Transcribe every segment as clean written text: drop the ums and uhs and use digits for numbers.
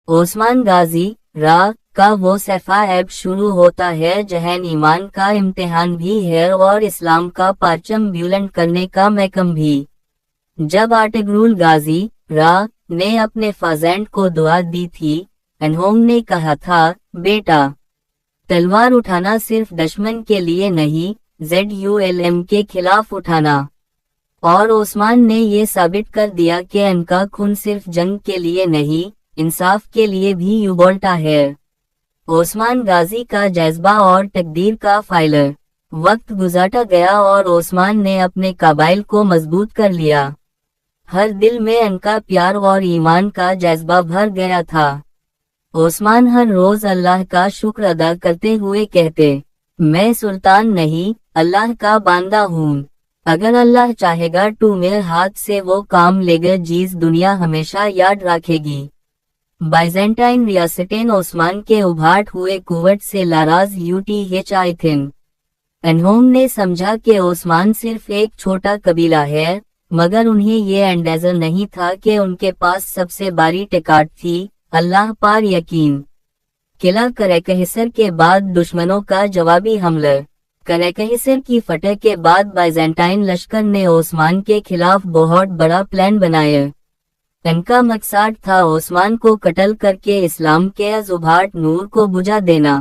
ओस्मान गाजी रा का वो सफ़ा ऐब शुरू होता है जहाँ ईमान का इम्तिहान भी है और इस्लाम का परचम बुलंद करने का महकम भी। जब आर्टगरुल गाजी रा ने अपने फर्जंद को दुआ दी थी, अनहोंग ने कहा था, बेटा तलवार उठाना सिर्फ दुश्मन के लिए नहीं, ZULM के खिलाफ उठाना। और ओस्मान ने ये साबित कर दिया कि उनका खून सिर्फ जंग के लिए नहीं, इंसाफ के लिए भी उबलता है। ओस्मान गाजी का जज्बा और तकदीर का फाइलर। वक्त गुजरता गया और ओस्मान ने अपने कबाइल को मजबूत कर लिया। हर दिल में उनका प्यार और ईमान का जज्बा भर गया था। ओस्मान हर रोज अल्लाह का शुक्र अदा करते हुए कहते, मैं सुल्तान नहीं, अल्लाह का बांदा हूँ। अगर अल्लाह चाहेगा तो मेरे हाथ से वो काम लेगा जिस दुनिया हमेशा याद रखेगी। बाइजेंटाइन रियासतें ओस्मान के उभाट हुए कुवत से नाराज UTHI थे। अनहोंग ने समझा कि ओस्मान सिर्फ एक छोटा कबीला है, मगर उन्हें ये अंदाजा नहीं था कि उनके पास सबसे बड़ी ताकत थी, अल्लाह पर यकीन। किला करैकहिसर के बाद दुश्मनों का जवाबी हमला। करैकहिसर की फतह के बाद बाइजेंटाइन लश्कर ने ओस्मान के खिलाफ बहुत बड़ा प्लान बनाया। इनका मकसद था ओस्मान को कत्ल करके इस्लाम के उभाट नूर को बुझा देना,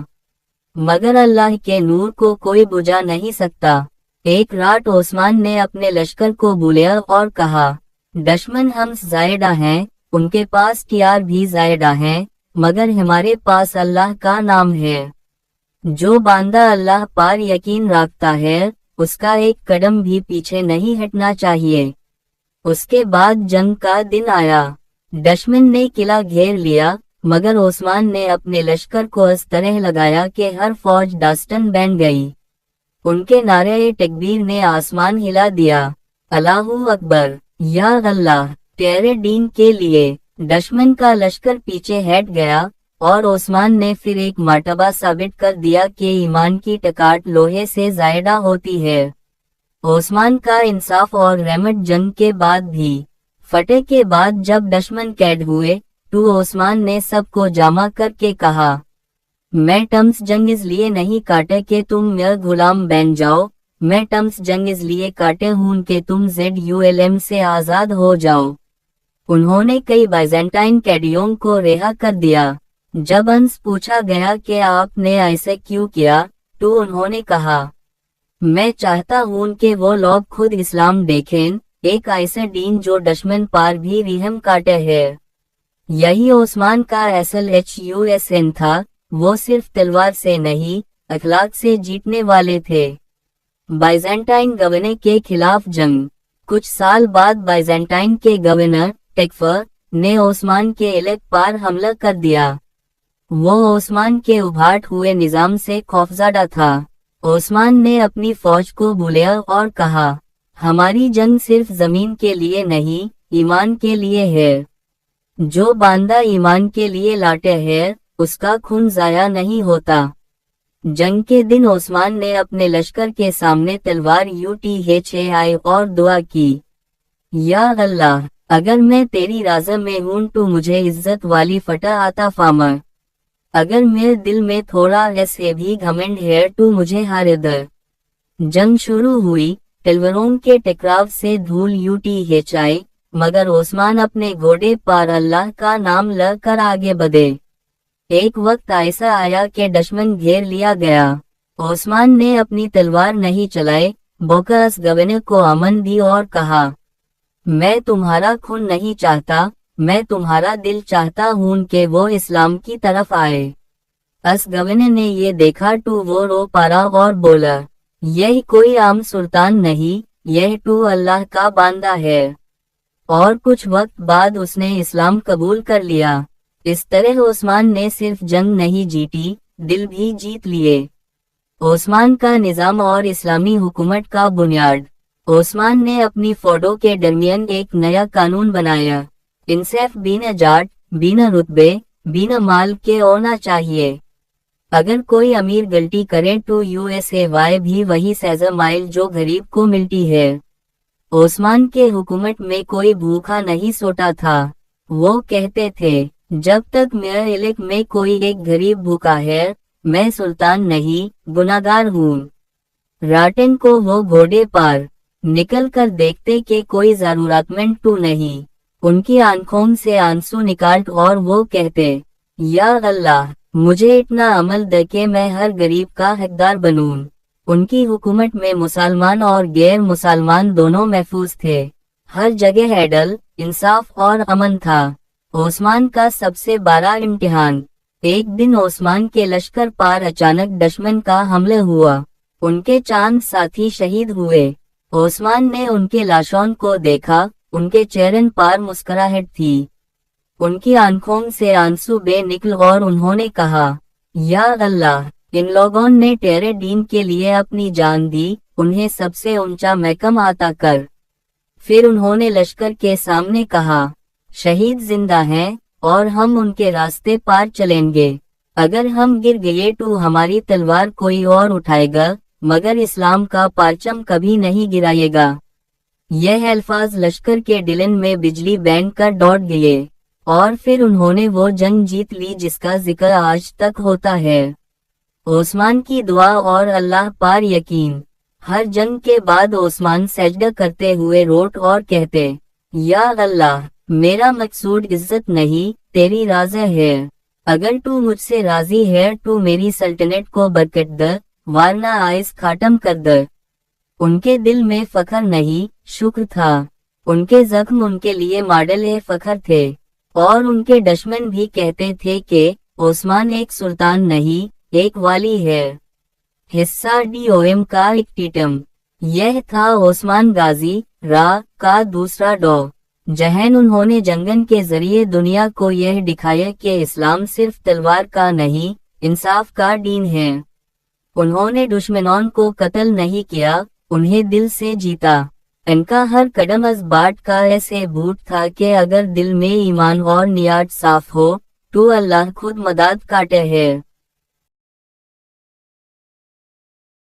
मगर अल्लाह के नूर को कोई बुझा नहीं सकता। एक रात ओस्मान ने अपने लश्कर को बुलाया और कहा, दुश्मन हम ज़्यादा हैं, उनके पास हथियार भी ज़्यादा हैं, मगर हमारे पास अल्लाह का नाम है। जो बांदा अल्लाह पर यकीन रखता है, उसका एक कदम भी पीछे नहीं हटना चाहिए। उसके बाद जंग का दिन आया। दुश्मन ने किला घेर लिया, मगर ओस्मान ने अपने लश्कर को इस तरह लगाया कि हर फौज दास्तान बन गई। उनके नारे तकबीर ने आसमान हिला दिया। अल्लाहू अकबर, या अल्लाह, तेरे दीन के लिए। दुश्मन का लश्कर पीछे हट गया और ओस्मान ने फिर एक मर्तबा साबित कर दिया कि ईमान की ताकत लोहे से ज्यादा होती है। ओस्मान का इंसाफ और रहमत जंग के बाद भी। फतेह के बाद जब दुश्मन कैद हुए तो ओस्मान ने सबको जमा करके कहा, मैं टम्स जंग इसलिए नहीं काटे कि तुम मेरा गुलाम बन जाओ, मैं टम्स जंग इसलिए काटे हूं कि तुम ZULM से आजाद हो जाओ। उन्होंने कई बाइजेंटाइन कैदियों को रिहा कर दिया। जब उनसे पूछा गया कि आपने ऐसे क्यों किया, तो उन्होंने कहा, मैं चाहता हूं कि वो लोग खुद इस्लाम देखें, एक ऐसा दीन जो दुश्मन पर भी रहम काटे है। यही ओस्मान का असल HUSN था, वो सिर्फ तलवार से नहीं, अखलाक से जीतने वाले थे। बाइजेंटाइन गवर्नर के खिलाफ जंग। कुछ साल बाद बाइजेंटाइन के गवर्नर टेकफर ने ओस्मान के इलाके पर हमला कर दिया। वो ओस्मान के उभाट हुए निजाम से खौफजदा था। ओस्मान ने अपनी फौज को बुलाया और कहा, हमारी जंग सिर्फ जमीन के लिए नहीं, ईमान के लिए है। जो बांदा ईमान के लिए लाटे है, उसका खून जाया नहीं होता। जंग के दिन ओस्मान ने अपने लश्कर के सामने तलवार UTHI और दुआ की, या अल्लाह, अगर मैं तेरी राज़ा में हूं तो मुझे इज्जत वाली फतह आता फरमा। अगर मेरे दिल में थोड़ा ऐसे भी घमंड है तो मुझे हार दे। जंग शुरू हुई, तलवारों के टकराव से धूल UTHI, मगर ओस्मान अपने घोड़े पर अल्लाह का नाम लेकर आगे बढ़े। एक वक्त ऐसा आया कि दुश्मन घेर लिया गया। ओस्मान ने अपनी तलवार नहीं चलाई, बोकस गवर्नर को अमन दी और कहा, मैं तुम्हारा खून नहीं चाहता, मैं तुम्हारा दिल चाहता हूं कि वो इस्लाम की तरफ आए। अस गवर्नर ने ये देखा तो वो रो पड़ा और बोला, यह कोई आम सुल्तान नहीं, यह तो अल्लाह का बांदा है। और कुछ वक्त बाद उसने इस्लाम कबूल कर लिया। इस तरह ओस्मान ने सिर्फ जंग नहीं जीती, दिल भी जीत लिए। ओस्मान का निज़ाम और इस्लामी हुकूमत का बुनियाद। ओस्मान ने अपनी फौजों के दरमियान एक नया कानून बनाया। इंसाफ बिना जात, बिना रुतबे, बिना माल के होना चाहिए। अगर कोई अमीर गलती करे तो USAY भी वही सजा माइल जो गरीब को मिलती है। ओस्मान के हुकूमत में कोई भूखा नहीं सोता था। वो कहते थे, जब तक मेरे इलाक में कोई एक गरीब भूखा है, मैं सुल्तान नहीं, गुनाहगार हूँ। राटन को वो घोड़े पर निकल कर देखते कि कोई जरूरतमंद तो नहीं। उनकी आंखों से आंसू निकाल और वो कहते, या अल्लाह, मुझे इतना अमल दे कि मैं हर गरीब का हकदार बनूं। उनकी हुकूमत में मुसलमान और गैर मुसलमान दोनों महफूज थे। हर जगह अदल, इंसाफ और अमन था। ओस्मान का सबसे बड़ा इम्तिहान। एक दिन ओस्मान के लश्कर पर अचानक दुश्मन का हमला हुआ। उनके चांद साथी शहीद हुए। ओस्मान ने उनके लाशों को देखा, उनके चेहरे पर मुस्कुराहट थी। उनकी आंखों से आंसू बह निकले और उन्होंने कहा, या अल्लाह, इन लोगों ने तेरे दीन के लिए अपनी जान दी, उन्हें सबसे ऊंचा मकाम अता कर। फिर उन्होंने लश्कर के सामने कहा, शहीद जिंदा हैं और हम उनके रास्ते पर चलेंगे। अगर हम गिर गए तो हमारी तलवार कोई और उठाएगा, मगर इस्लाम का परचम कभी नहीं गिराएगा। यह अल्फाज लश्कर के दिल में बिजली बैंड कर दौड़ गए और फिर उन्होंने वो जंग जीत ली जिसका जिक्र आज तक होता है। ओस्मान की दुआ और अल्लाह पर यकीन। हर जंग के बाद ओस्मान सजदा करते हुए रोट और कहते, या अल्लाह, मेरा मकसूद इज्जत नहीं, तेरी राज़ा है। अगर तू मुझसे राजी है तो मेरी सल्तनत को बरकत दे, वरना आइस खत्म कर दे। उनके दिल में फख्र नहीं, शुक्र था। उनके जख्म उनके लिए मॉडल फख्र थे और उनके दुश्मन भी कहते थे कि ओस्मान एक सुल्तान नहीं, एक वाली है। हिस्सा डीओएम का इक्तितम। यह था ओस्मान गाजी रा का दूसरा दौर, जहाँ उन्होंने जंगन के जरिए दुनिया को यह दिखाया कि इस्लाम सिर्फ तलवार का नहीं, इंसाफ का दीन है। उन्होंने दुश्मनों को कत्ल नहीं किया, उन्हें दिल से जीता। इनका हर कदम इस बात का ऐसे बूट था कि अगर दिल में ईमान और नियत साफ हो तो अल्लाह खुद मदद करते हैं।